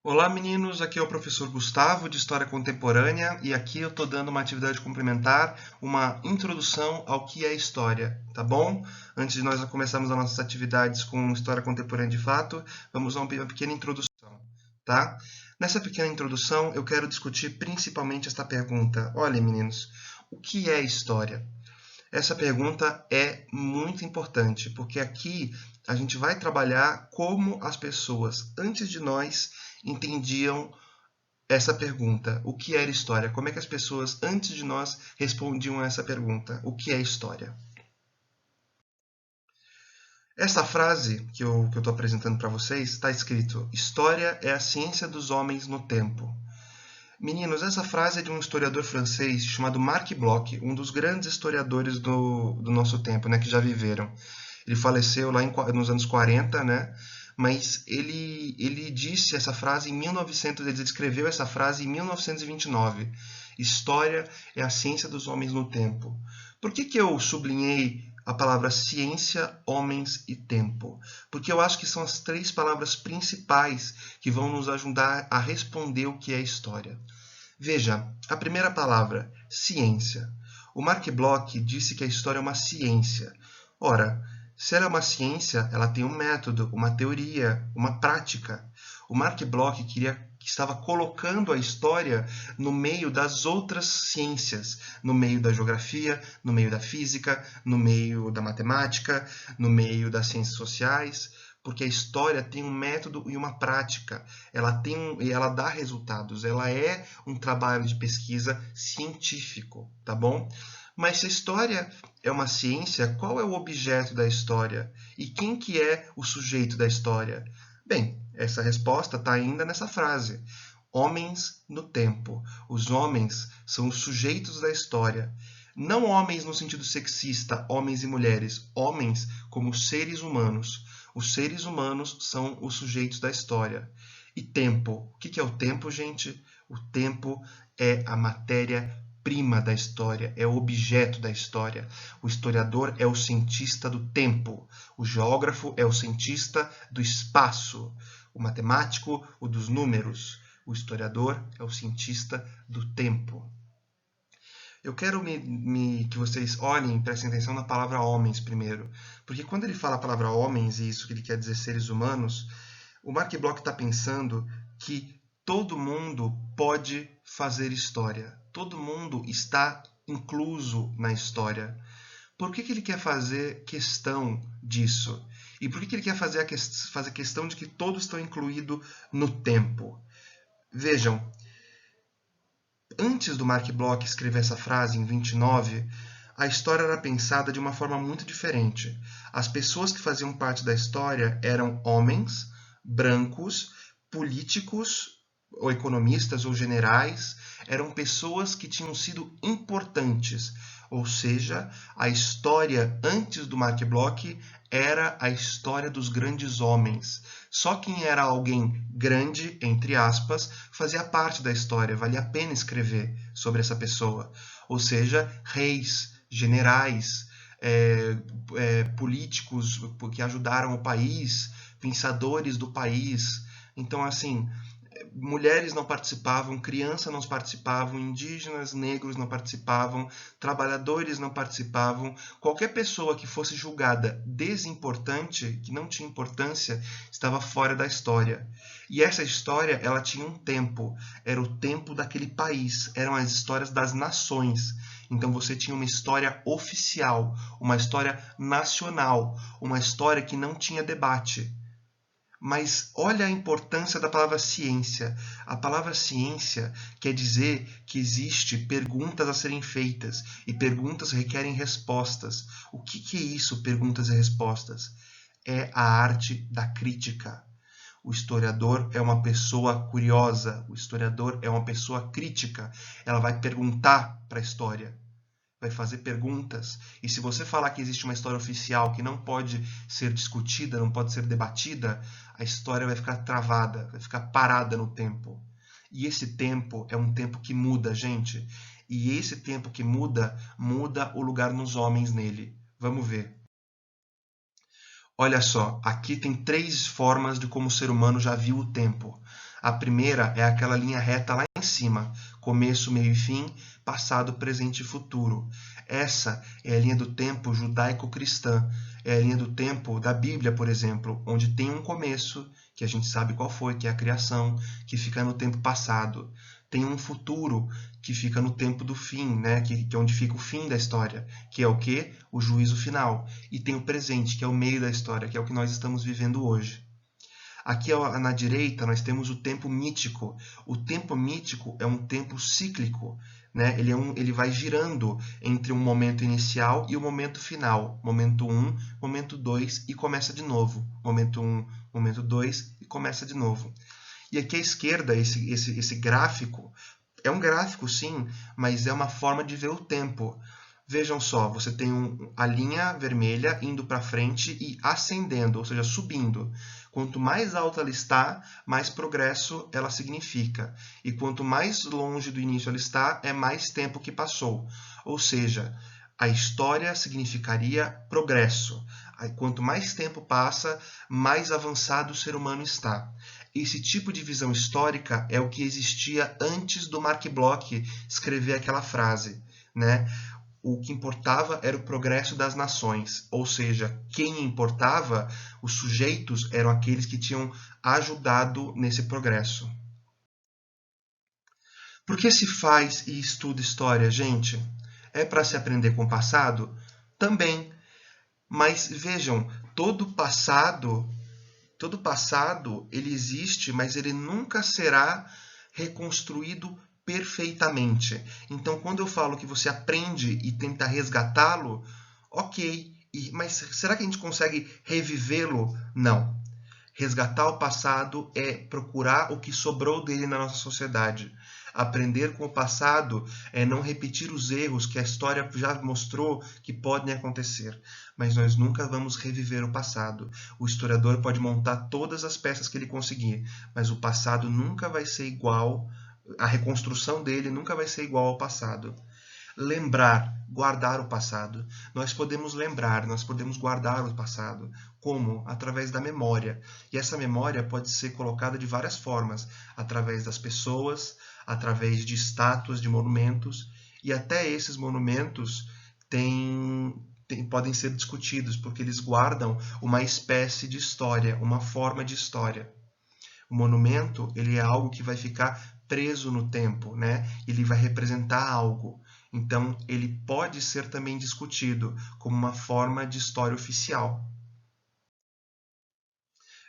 Olá, meninos. Aqui é o professor Gustavo, de História Contemporânea, e aqui eu estou dando uma atividade complementar, uma introdução ao que é história, tá bom? Antes de nós começarmos as nossas atividades com História Contemporânea de fato, vamos a uma pequena introdução, tá? Nessa pequena introdução, eu quero discutir principalmente esta pergunta. Olha, meninos, o que é história? Essa pergunta é muito importante, porque aqui a gente vai trabalhar como as pessoas antes de nós entendiam essa pergunta. O que era história? Como é que as pessoas antes de nós respondiam a essa pergunta? O que é história? Essa frase que eu estou apresentando para vocês está escrito: História é a ciência dos homens no tempo. Meninos, essa frase é de um historiador francês chamado Marc Bloch, um dos grandes historiadores do nosso tempo, né, que já viveram. Ele faleceu lá nos anos 40, né? Mas ele disse essa frase em 1900, ele escreveu essa frase em 1929. História é a ciência dos homens no tempo. Por que eu sublinhei a palavra ciência, homens e tempo? Porque eu acho que são as três palavras principais que vão nos ajudar a responder o que é história. Veja, a primeira palavra, ciência. O Marc Bloch disse que a história é uma ciência. Ora, se ela é uma ciência, ela tem um método, uma teoria, uma prática. O Marc Bloch estava colocando a história no meio das outras ciências, no meio da geografia, no meio da física, no meio da matemática, no meio das ciências sociais, porque a história tem um método e uma prática. Ela dá resultados, ela é um trabalho de pesquisa científico, tá bom? Mas se a história é uma ciência, qual é o objeto da história? E quem que é o sujeito da história? Bem, essa resposta está ainda nessa frase. Homens no tempo. Os homens são os sujeitos da história. Não homens no sentido sexista, homens e mulheres. Homens como seres humanos. Os seres humanos são os sujeitos da história. E tempo. O que é o tempo, gente? O tempo é a matéria-prima da história, é o objeto da história. O historiador é o cientista do tempo. O geógrafo é o cientista do espaço. O matemático, o dos números. O historiador é o cientista do tempo. Eu quero que vocês olhem e prestem atenção na palavra homens primeiro. Porque quando ele fala a palavra homens, e isso que ele quer dizer seres humanos, o Marc Bloch está pensando que todo mundo pode fazer história. Todo mundo está incluso na história. Por que ele quer fazer questão disso? E por que ele quer fazer questão de que todos estão incluídos no tempo? Vejam, antes do Marc Bloch escrever essa frase em 29, a história era pensada de uma forma muito diferente. As pessoas que faziam parte da história eram homens, brancos, políticos, ou economistas, ou generais, eram pessoas que tinham sido importantes. Ou seja, a história antes do Marc Bloch era a história dos grandes homens. Só quem era alguém grande, entre aspas, fazia parte da história, valia a pena escrever sobre essa pessoa. Ou seja, reis, generais, políticos que ajudaram o país, pensadores do país. Então, assim, mulheres não participavam, crianças não participavam, indígenas, negros não participavam, trabalhadores não participavam. Qualquer pessoa que fosse julgada desimportante, que não tinha importância, estava fora da história. E essa história, ela tinha um tempo, era o tempo daquele país, eram as histórias das nações. Então você tinha uma história oficial, uma história nacional, uma história que não tinha debate. Mas olha a importância da palavra ciência. A palavra ciência quer dizer que existe perguntas a serem feitas e perguntas requerem respostas. O que é isso, perguntas e respostas? É a arte da crítica. O historiador é uma pessoa curiosa, o historiador é uma pessoa crítica. Ela vai perguntar para a história, vai fazer perguntas. E se você falar que existe uma história oficial que não pode ser discutida, não pode ser debatida, a história vai ficar travada, vai ficar parada no tempo. E esse tempo é um tempo que muda, gente. E esse tempo que muda, muda o lugar nos homens nele. Vamos ver. Olha só, aqui tem três formas de como o ser humano já viu o tempo. A primeira é aquela linha reta lá em cima, começo, meio e fim, passado, presente e futuro. Essa é a linha do tempo judaico-cristã, é a linha do tempo da Bíblia, por exemplo, onde tem um começo, que a gente sabe qual foi, que é a criação, que fica no tempo passado. Tem um futuro, que fica no tempo do fim, né? que é onde fica o fim da história, que é o quê? O juízo final. E tem o presente, que é o meio da história, que é o que nós estamos vivendo hoje. Aqui na direita nós temos o tempo mítico. O tempo mítico é um tempo cíclico, né? Ele vai girando entre um momento inicial e o momento final. Momento 1, momento 2 e começa de novo. Momento 1, momento 2 e começa de novo. E aqui à esquerda, esse gráfico, é um gráfico sim, mas é uma forma de ver o tempo. Vejam só, você tem a linha vermelha indo para frente e ascendendo, ou seja, subindo. Quanto mais alta ela está, mais progresso ela significa. E quanto mais longe do início ela está, é mais tempo que passou. Ou seja, a história significaria progresso. Quanto mais tempo passa, mais avançado o ser humano está. Esse tipo de visão histórica é o que existia antes do Mark Bloch escrever aquela frase, né? O que importava era o progresso das nações, ou seja, quem importava, os sujeitos eram aqueles que tinham ajudado nesse progresso. Por que se faz e estuda história, gente? É para se aprender com o passado? Também. Mas vejam, todo passado ele existe, mas ele nunca será reconstruído perfeitamente. Então, quando eu falo que você aprende e tenta resgatá-lo, ok, mas será que a gente consegue revivê-lo? Não. Resgatar o passado é procurar o que sobrou dele na nossa sociedade. Aprender com o passado é não repetir os erros que a história já mostrou que podem acontecer. Mas nós nunca vamos reviver o passado. O historiador pode montar todas as peças que ele conseguir, mas o passado nunca vai ser igual, a reconstrução dele nunca vai ser igual ao passado. Lembrar, guardar o passado. Nós podemos lembrar, nós podemos guardar o passado. Como? Através da memória. E essa memória pode ser colocada de várias formas, através das pessoas, através de estátuas, de monumentos, e até esses monumentos podem ser discutidos, porque eles guardam uma espécie de história, uma forma de história. O monumento, ele é algo que vai ficar preso no tempo, né? Ele vai representar algo. Então, ele pode ser também discutido como uma forma de história oficial.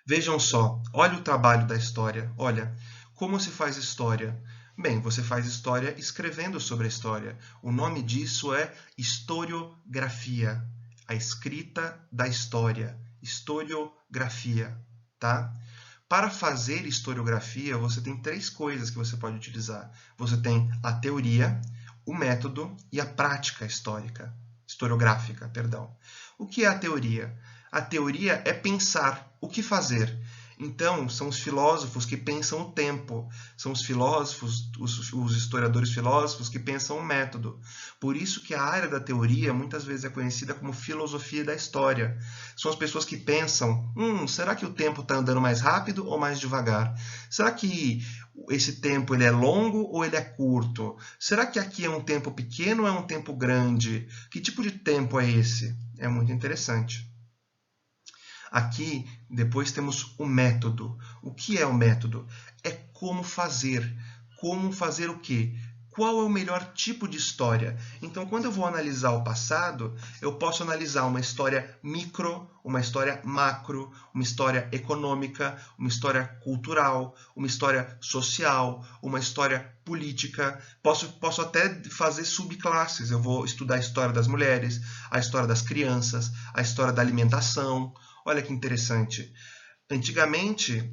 Vejam só, olha o trabalho da história. Olha, como se faz história? Bem, você faz história escrevendo sobre a história. O nome disso é historiografia, a escrita da história. Historiografia, tá? Para fazer historiografia, você tem 3 coisas que você pode utilizar. Você tem a teoria, o método e a prática historiográfica, perdão. O que é a teoria? A teoria é pensar o que fazer. Então, são os filósofos que pensam o tempo, são os filósofos, os historiadores filósofos que pensam o método. Por isso que a área da teoria muitas vezes é conhecida como filosofia da história. São as pessoas que pensam, será que o tempo está andando mais rápido ou mais devagar? Será que esse tempo ele é longo ou ele é curto? Será que aqui é um tempo pequeno ou é um tempo grande? Que tipo de tempo é esse? É muito interessante. Aqui, depois temos o método. O que é o método? É como fazer. Como fazer o quê? Qual é o melhor tipo de história? Então, quando eu vou analisar o passado, eu posso analisar uma história micro, uma história macro, uma história econômica, uma história cultural, uma história social, uma história política. Posso até fazer subclasses. Eu vou estudar a história das mulheres, a história das crianças, a história da alimentação. Olha que interessante. Antigamente,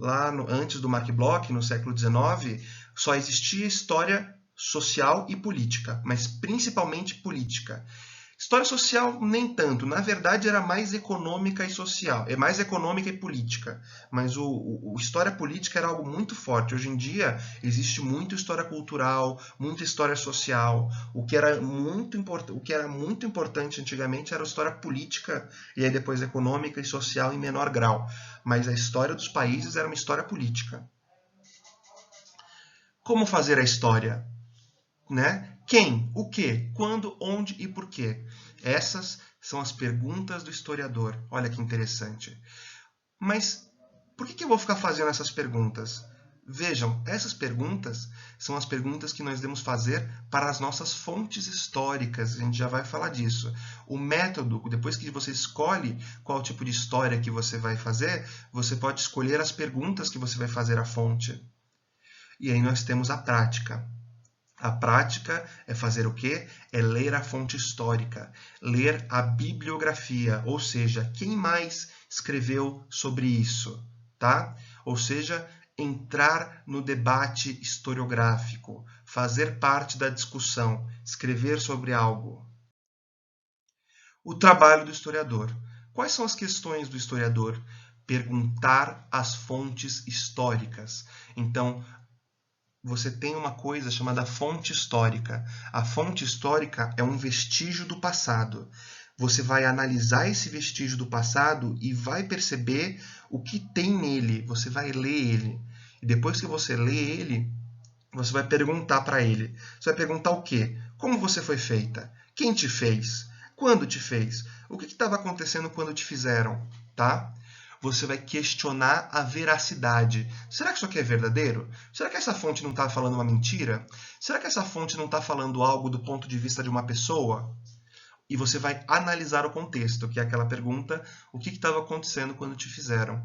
antes do Mark Bloch, no século XIX, só existia história social e política, mas principalmente política. História social nem tanto, na verdade era mais econômica e social, é mais econômica e política, mas o história política era algo muito forte. Hoje em dia existe muita história cultural, muita história social. O que era muito importante antigamente era a história política e aí depois econômica e social em menor grau, mas a história dos países era uma história política. Como fazer a história? Né? Quem? O quê? Quando? Onde e por quê? Essas são as perguntas do historiador. Olha que interessante. Mas por que eu vou ficar fazendo essas perguntas? Vejam, essas perguntas são as perguntas que nós devemos fazer para as nossas fontes históricas. A gente já vai falar disso. O método, depois que você escolhe qual tipo de história que você vai fazer, você pode escolher as perguntas que você vai fazer à fonte. E aí nós temos a prática. A prática é fazer o quê? É ler a fonte histórica, ler a bibliografia, ou seja, quem mais escreveu sobre isso, tá? Ou seja, entrar no debate historiográfico, fazer parte da discussão, escrever sobre algo. O trabalho do historiador. Quais são as questões do historiador? Perguntar as fontes históricas. Então, você tem uma coisa chamada fonte histórica. A fonte histórica é um vestígio do passado. Você vai analisar esse vestígio do passado e vai perceber o que tem nele. Você vai ler ele. E depois que você lê ele, você vai perguntar para ele. Você vai perguntar o quê? Como você foi feita? Quem te fez? Quando te fez? O que estava acontecendo quando te fizeram? Tá? Você vai questionar a veracidade. Será que isso aqui é verdadeiro? Será que essa fonte não está falando uma mentira? Será que essa fonte não está falando algo do ponto de vista de uma pessoa? E você vai analisar o contexto, que é aquela pergunta, o que estava acontecendo quando te fizeram?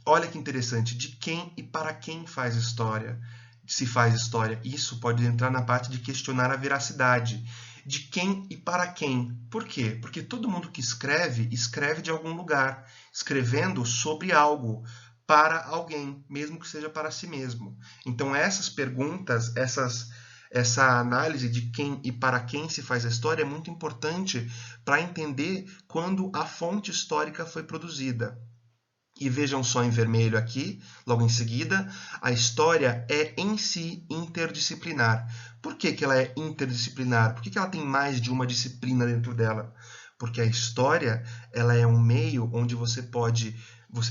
Olha que interessante, de quem e para quem faz história, se faz história. Isso pode entrar na parte de questionar a veracidade. De quem e para quem. Por quê? Porque todo mundo que escreve, escreve de algum lugar, escrevendo sobre algo, para alguém, mesmo que seja para si mesmo. Então essas perguntas, essa análise de quem e para quem se faz a história é muito importante para entender quando a fonte histórica foi produzida. E vejam só em vermelho aqui, logo em seguida, a história é em si interdisciplinar. Por que ela é interdisciplinar? Por que ela tem mais de uma disciplina dentro dela? Porque a história ela é um meio onde você pode...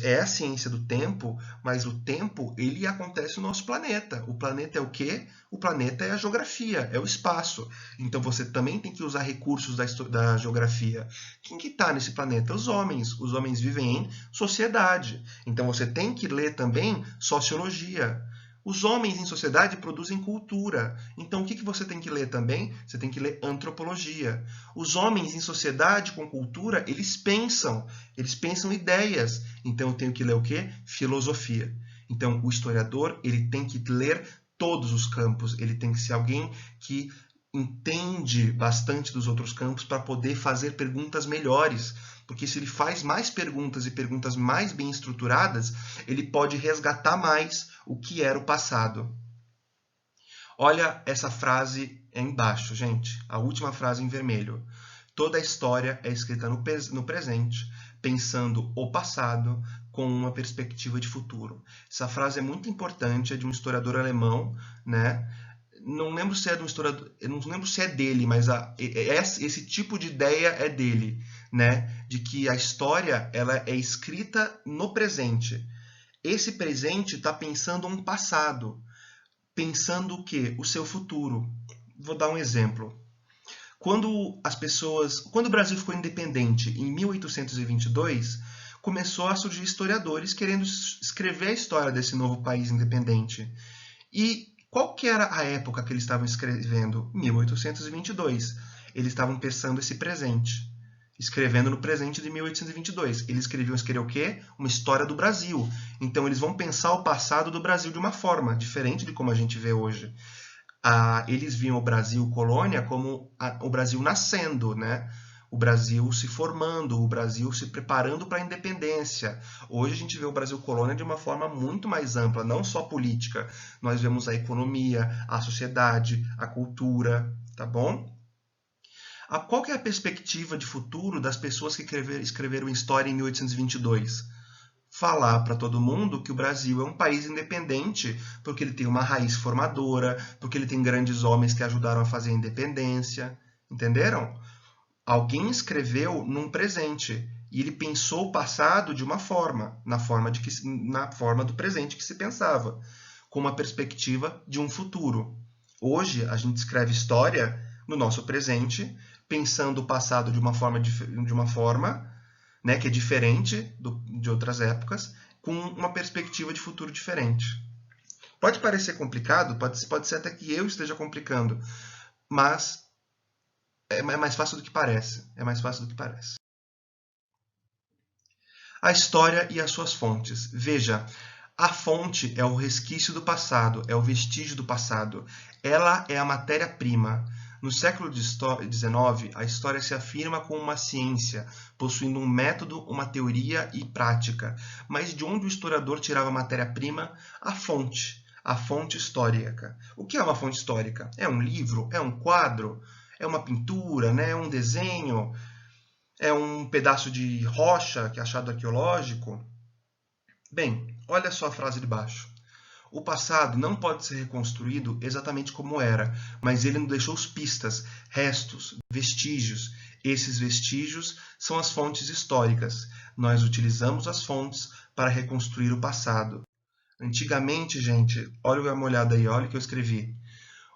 É a ciência do tempo, mas o tempo ele acontece no nosso planeta. O planeta é o quê? O planeta é a geografia, é o espaço. Então você também tem que usar recursos da geografia. Quem que está nesse planeta? Os homens. Os homens vivem em sociedade. Então você tem que ler também sociologia. Os homens em sociedade produzem cultura. Então o que você tem que ler também? Você tem que ler antropologia. Os homens em sociedade com cultura, eles pensam ideias. Então eu tenho que ler o quê? Filosofia. Então o historiador, ele tem que ler todos os campos. Ele tem que ser alguém que entende bastante dos outros campos para poder fazer perguntas melhores. Porque se ele faz mais perguntas e perguntas mais bem estruturadas, ele pode resgatar mais o que era o passado. Olha essa frase embaixo, gente. A última frase em vermelho. Toda a história é escrita no presente, pensando o passado com uma perspectiva de futuro. Essa frase é muito importante, é de um historiador alemão, né? Não lembro se é de um historiador, eu não lembro se é dele, mas esse tipo de ideia é dele, né? De que a história ela é escrita no presente. Esse presente está pensando um passado, pensando o quê? O seu futuro. Vou dar um exemplo. Quando o Brasil ficou independente em 1822, começou a surgir historiadores querendo escrever a história desse novo país independente. E qual que era a época que eles estavam escrevendo? 1822. Eles estavam pensando esse presente, escrevendo no presente de 1822. Eles escreviam o quê? Uma história do Brasil. Então eles vão pensar o passado do Brasil de uma forma diferente de como a gente vê hoje. Eles viam o Brasil colônia como o Brasil nascendo, né? O Brasil se formando, o Brasil se preparando para a independência. Hoje a gente vê o Brasil colônia de uma forma muito mais ampla, não só política. Nós vemos a economia, a sociedade, a cultura, tá bom? Qual que é a perspectiva de futuro das pessoas que escreveram história em 1822? Falar para todo mundo que o Brasil é um país independente, porque ele tem uma raiz formadora, porque ele tem grandes homens que ajudaram a fazer a independência. Entenderam? Alguém escreveu num presente e ele pensou o passado de uma forma, na forma do presente que se pensava. com uma perspectiva de um futuro. Hoje, a gente escreve história no nosso presente, pensando o passado de uma forma, né, que é diferente de outras épocas, com uma perspectiva de futuro diferente. Pode parecer complicado, pode ser até que eu esteja complicando, mas é mais fácil do que parece. É mais fácil do que parece. A história e as suas fontes. Veja, a fonte é o resquício do passado, é o vestígio do passado. Ela é a matéria-prima. No século XIX, a história se afirma como uma ciência, possuindo um método, uma teoria e prática. Mas de onde o historiador tirava a matéria-prima? A fonte histórica. O que é uma fonte histórica? É um livro? É um quadro? É uma pintura? Né? É um desenho? É um pedaço de rocha que é achado arqueológico? Bem, olha só a frase de baixo. O passado não pode ser reconstruído exatamente como era, mas ele nos deixou pistas, restos, vestígios. Esses vestígios são as fontes históricas. Nós utilizamos as fontes para reconstruir o passado. Antigamente, gente, olha uma olhada aí, olha o que eu escrevi.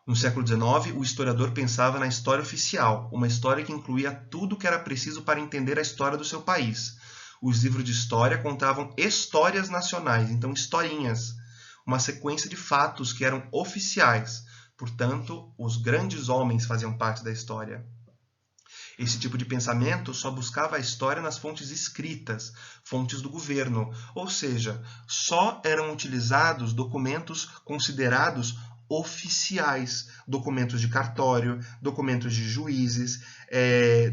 No século XIX, o historiador pensava na história oficial, uma história que incluía tudo o que era preciso para entender a história do seu país. Os livros de história contavam histórias nacionais, então historinhas, uma sequência de fatos que eram oficiais. Portanto, os grandes homens faziam parte da história. Esse tipo de pensamento só buscava a história nas fontes escritas, fontes do governo, ou seja, só eram utilizados documentos considerados oficiais, documentos de cartório, documentos de juízes,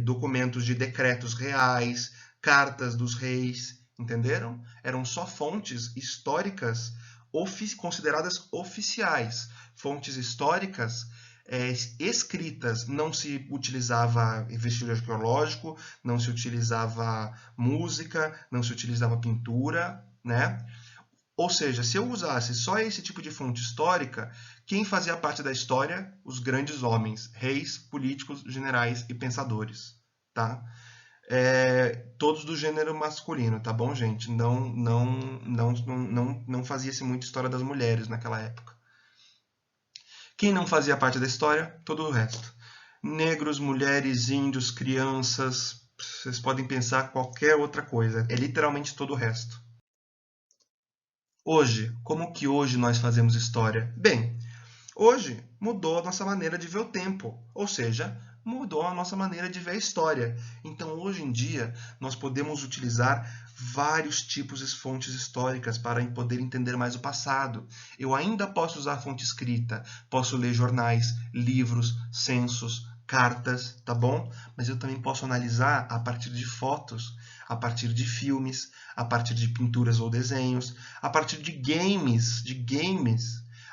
documentos de decretos reais, cartas dos reis, entenderam? Eram só fontes históricas consideradas oficiais, fontes históricas escritas. Não se utilizava vestígio arqueológico, não se utilizava música, não se utilizava pintura, né? Ou seja, se eu usasse só esse tipo de fonte histórica, quem fazia parte da história? Os grandes homens, reis, políticos, generais e pensadores, tá? Todos do gênero masculino, tá bom, gente? Não fazia-se muito história das mulheres naquela época. Quem não fazia parte da história? Todo o resto. Negros, mulheres, índios, crianças, vocês podem pensar qualquer outra coisa. É literalmente todo o resto. Hoje, como que hoje nós fazemos história? Bem, hoje mudou a nossa maneira de ver o tempo, ou seja, mudou a nossa maneira de ver a história. Então, hoje em dia, nós podemos utilizar vários tipos de fontes históricas para poder entender mais o passado. Eu ainda posso usar fonte escrita, posso ler jornais, livros, censos, cartas, tá bom? Mas eu também posso analisar a partir de fotos, a partir de filmes, a partir de pinturas ou desenhos, a partir de games,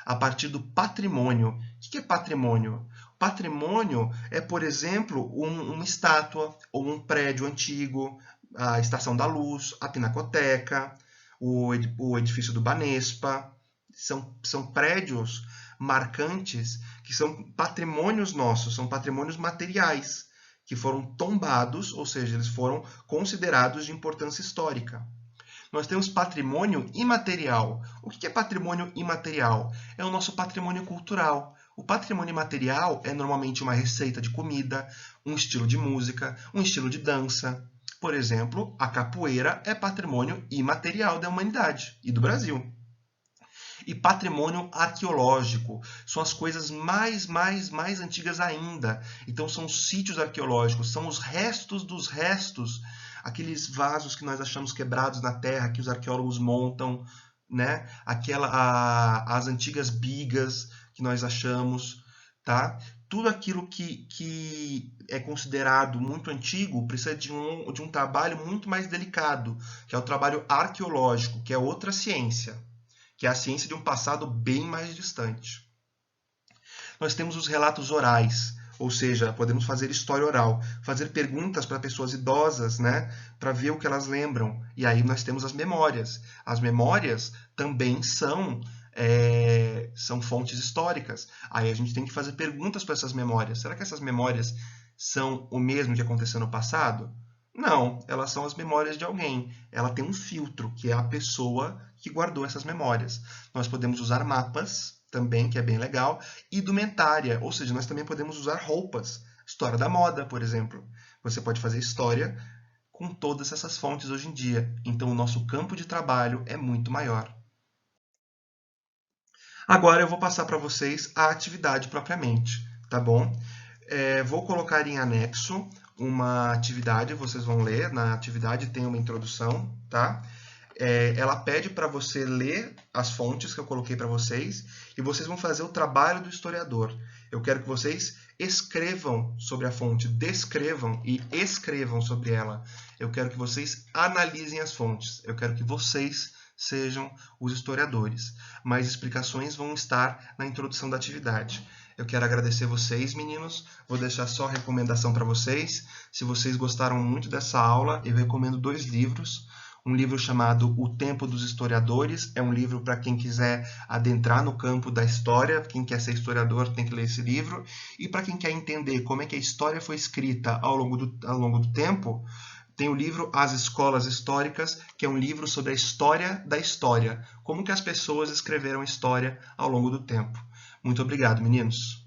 a partir do patrimônio. O que é patrimônio? Patrimônio é, por exemplo, uma estátua ou um prédio antigo, a Estação da Luz, a Pinacoteca, o edifício do Banespa. São prédios marcantes que são patrimônios nossos, são patrimônios materiais, que foram tombados, ou seja, eles foram considerados de importância histórica. Nós temos patrimônio imaterial. O que é patrimônio imaterial? É o nosso patrimônio cultural. O patrimônio imaterial é normalmente uma receita de comida, um estilo de música, um estilo de dança. Por exemplo, a capoeira é patrimônio imaterial da humanidade e do Brasil. E patrimônio arqueológico são as coisas mais antigas ainda. Então são os sítios arqueológicos, são os restos dos restos, aqueles vasos que nós achamos quebrados na terra, que os arqueólogos montam, né? As antigas bigas que nós achamos, tá? Tudo aquilo que é considerado muito antigo precisa de um trabalho muito mais delicado, que é o trabalho arqueológico, que é outra ciência, que é a ciência de um passado bem mais distante. Nós temos os relatos orais, ou seja, podemos fazer história oral, fazer perguntas para pessoas idosas, né, para ver o que elas lembram. E aí nós temos as memórias. As memórias também são fontes históricas. Aí a gente tem que fazer perguntas para essas memórias. Será que essas memórias são o mesmo que aconteceu no passado? Não, elas são as memórias de alguém. Ela tem um filtro, que é a pessoa que guardou essas memórias. Nós podemos usar mapas, também, que é bem legal, e indumentária, ou seja, nós também podemos usar roupas. História da moda, por exemplo. Você pode fazer história com todas essas fontes hoje em dia. Então, o nosso campo de trabalho é muito maior. Agora eu vou passar para vocês a atividade propriamente, tá bom? Vou colocar em anexo uma atividade, vocês vão ler, na atividade tem uma introdução, tá? Ela pede para você ler as fontes que eu coloquei para vocês e vocês vão fazer o trabalho do historiador. Eu quero que vocês escrevam sobre a fonte, descrevam e escrevam sobre ela. Eu quero que vocês analisem as fontes. Eu quero que vocês sejam os historiadores. Mais explicações vão estar na introdução da atividade. Eu quero agradecer vocês, meninos. Vou deixar só a recomendação para vocês. Se vocês gostaram muito dessa aula, eu recomendo 2 livros. Um livro chamado O Tempo dos Historiadores. É um livro para quem quiser adentrar no campo da história. Quem quer ser historiador tem que ler esse livro. E para quem quer entender como é que a história foi escrita ao longo do tempo, tem o livro As Escolas Históricas, que é um livro sobre a história da história. Como que as pessoas escreveram história ao longo do tempo. Muito obrigado, meninos.